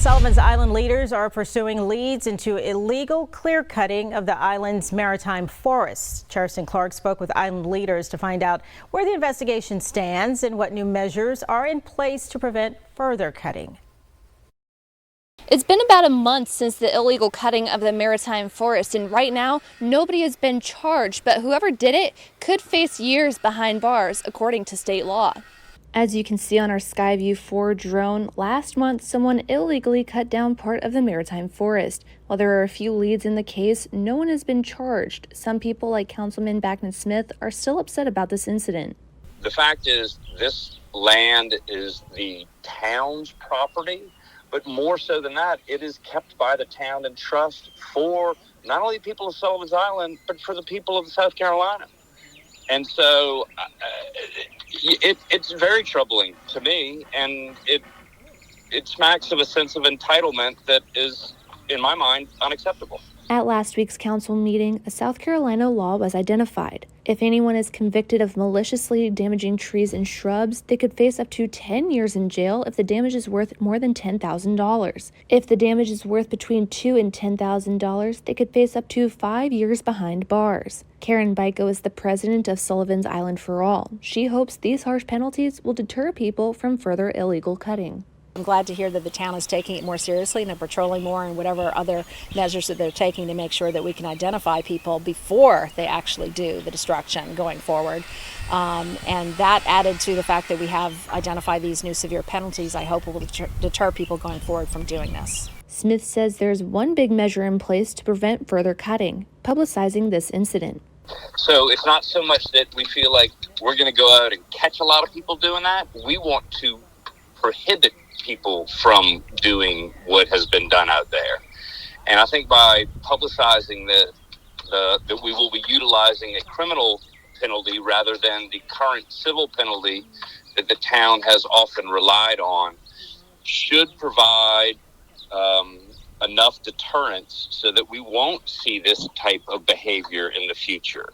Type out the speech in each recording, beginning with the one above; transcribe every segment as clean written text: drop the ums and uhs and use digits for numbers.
Sullivan's Island leaders are pursuing leads into illegal clear-cutting of the island's Maritime Forest. Charleston Clark spoke with island leaders to find out where the investigation stands and what new measures are in place to prevent further cutting. It's been about a month since the illegal cutting of the Maritime Forest, and right now nobody has been charged, but whoever did it could face years behind bars according to state law. As you can see on our Skyview 4 drone, last month someone illegally cut down part of the Maritime Forest. While there are a few leads in the case, no one has been charged. Some people, like Councilman Bachman Smith, are still upset about this incident. The fact is, this land is the town's property, but more so than that, it is kept by the town in trust for not only the people of Sullivan's Island, but for the people of South Carolina. And so it's very troubling to me, and it smacks of a sense of entitlement that is, in my mind, unacceptable. At last week's council meeting, a South Carolina law was identified. If anyone is convicted of maliciously damaging trees and shrubs, they could face up to 10 years in jail if the damage is worth more than $10,000. If the damage is worth between $2,000 and $10,000, they could face up to 5 years behind bars. Karen Byko is the president of Sullivan's Island for All. She hopes these harsh penalties will deter people from further illegal cutting. I'm glad to hear that the town is taking it more seriously and they're patrolling more and whatever other measures that they're taking to make sure that we can identify people before they actually do the destruction going forward. And that added to the fact that we have identified these new severe penalties, I hope will deter people going forward from doing this. Smith says there's one big measure in place to prevent further cutting, publicizing this incident. So it's not so much that we feel like we're going to go out and catch a lot of people doing that. We want to prohibit people from doing what has been done out there. And I think by publicizing that we will be utilizing a criminal penalty rather than the current civil penalty that the town has often relied on should provide enough deterrence so that we won't see this type of behavior in the future.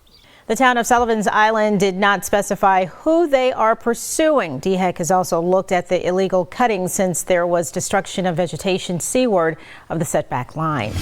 The town of Sullivan's Island did not specify who they are pursuing. DHEC has also looked at the illegal cutting since there was destruction of vegetation seaward of the setback line.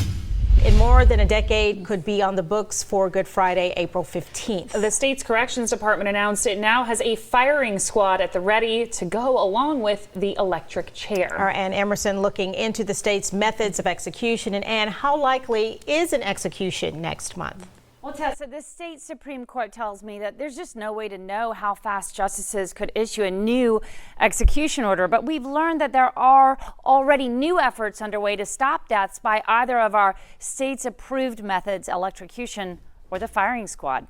In more than a decade could be on the books for Good Friday, April 15th. The state's corrections department announced it now has a firing squad at the ready to go along with the electric chair. Our Ann Emerson looking into the state's methods of execution. And Ann, how likely is an execution next month? Well, Tessa, the state Supreme Court tells me that there's just no way to know how fast justices could issue a new execution order. But we've learned that there are already new efforts underway to stop deaths by either of our state's approved methods, electrocution or the firing squad.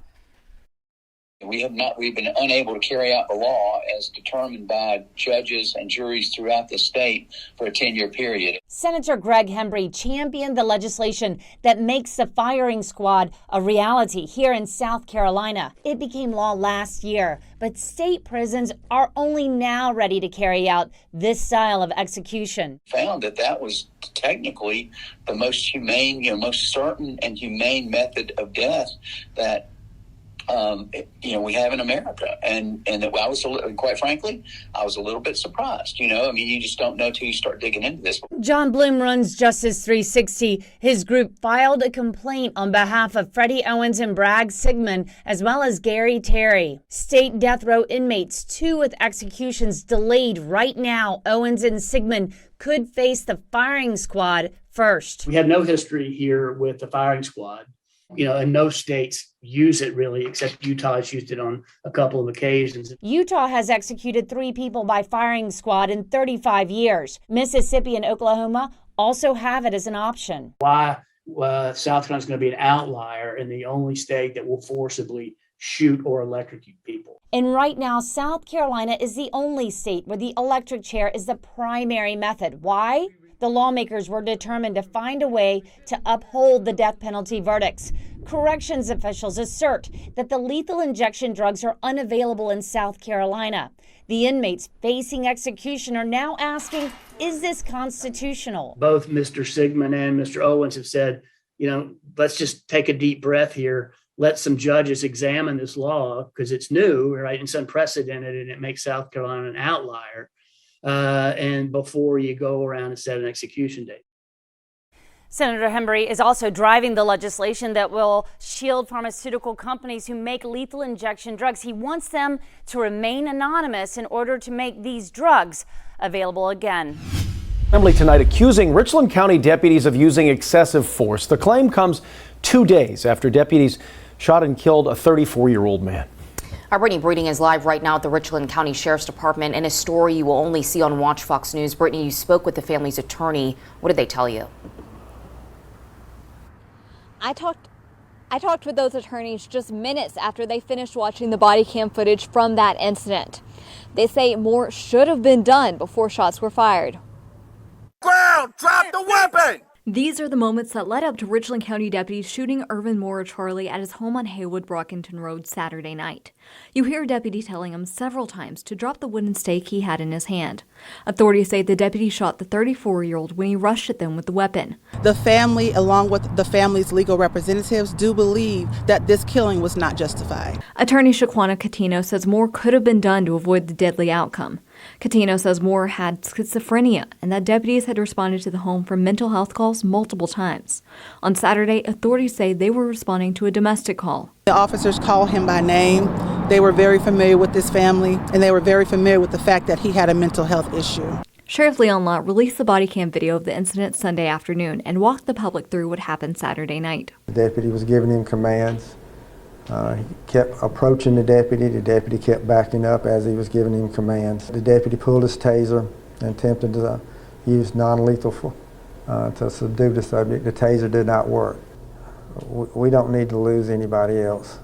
We've been unable to carry out the law as determined by judges and juries throughout the state for a 10-year period. Senator Greg Hembry championed the legislation that makes the firing squad a reality here in South Carolina. It became law last year, but state prisons are only now ready to carry out this style of execution. Found that was technically the most humane, most certain and humane method of death that we have in America. And that I was, quite frankly, I was a little bit surprised. You just don't know till you start digging into this. John Bloom runs Justice 360. His group filed a complaint on behalf of Freddie Owens and Bragg Sigmund, as well as Gary Terry. State death row inmates, 2 with executions delayed right now. Owens and Sigmund could face the firing squad first. We have no history here with the firing squad. And no states use it really, except Utah has used it on a couple of occasions. Utah has executed 3 people by firing squad in 35 years. Mississippi and Oklahoma also have it as an option. Why South Carolina is going to be an outlier and the only state that will forcibly shoot or electrocute people. And right now, South Carolina is the only state where the electric chair is the primary method. Why? The lawmakers were determined to find a way to uphold the death penalty verdicts. Corrections officials assert that the lethal injection drugs are unavailable in South Carolina. The inmates facing execution are now asking, is this constitutional? Both Mr. Sigmund and Mr. Owens have said, let's just take a deep breath here. Let some judges examine this law because it's new, right? It's unprecedented and it makes South Carolina an outlier. and before you go around and set an execution date. Senator Hembury is also driving the legislation that will shield pharmaceutical companies who make lethal injection drugs. He wants them to remain anonymous in order to make these drugs available again. Assembly tonight accusing Richland County deputies of using excessive force. The claim comes 2 days after deputies shot and killed a 34-year-old man. Our Brittany Breeding is live right now at the Richland County Sheriff's Department in a story you will only see on Watch Fox News. Brittany, you spoke with the family's attorney. What did they tell you? I talked with those attorneys just minutes after they finished watching the body cam footage from that incident. They say more should have been done before shots were fired. Ground, drop the weapon! These are the moments that led up to Richland County deputies shooting Irvin Moore Charlie at his home on Haywood Brockington Road Saturday night. You hear a deputy telling him several times to drop the wooden stake he had in his hand. Authorities say the deputy shot the 34-year-old when he rushed at them with the weapon. The family, along with the family's legal representatives, do believe that this killing was not justified. Attorney Shaquana Catino says more could have been done to avoid the deadly outcome. Catino says Moore had schizophrenia and that deputies had responded to the home for mental health calls multiple times. On Saturday, authorities say they were responding to a domestic call. The officers called him by name. They were very familiar with this family, and they were very familiar with the fact that he had a mental health issue. Sheriff Leon Lott released the body cam video of the incident Sunday afternoon and walked the public through what happened Saturday night. The deputy was giving him commands. He kept approaching the deputy. The deputy kept backing up as he was giving him commands. The deputy pulled his taser and attempted to use non-lethal to subdue the subject. The taser did not work. We don't need to lose anybody else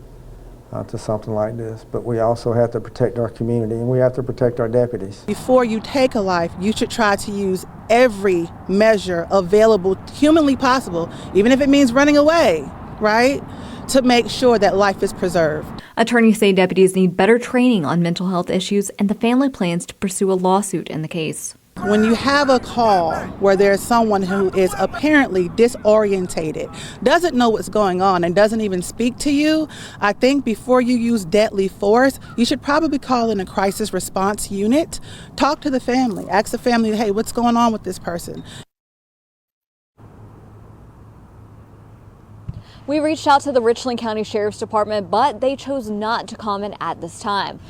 to something like this, but we also have to protect our community and we have to protect our deputies. Before you take a life, you should try to use every measure available humanly possible, even if it means running away, right? To make sure that life is preserved. Attorneys say deputies need better training on mental health issues, and the family plans to pursue a lawsuit in the case. When you have a call where there's someone who is apparently disorientated, doesn't know what's going on, and doesn't even speak to you, I think before you use deadly force, you should probably call in a crisis response unit, talk to the family, ask the family, hey, what's going on with this person? We reached out to the Richland County Sheriff's Department, but they chose not to comment at this time.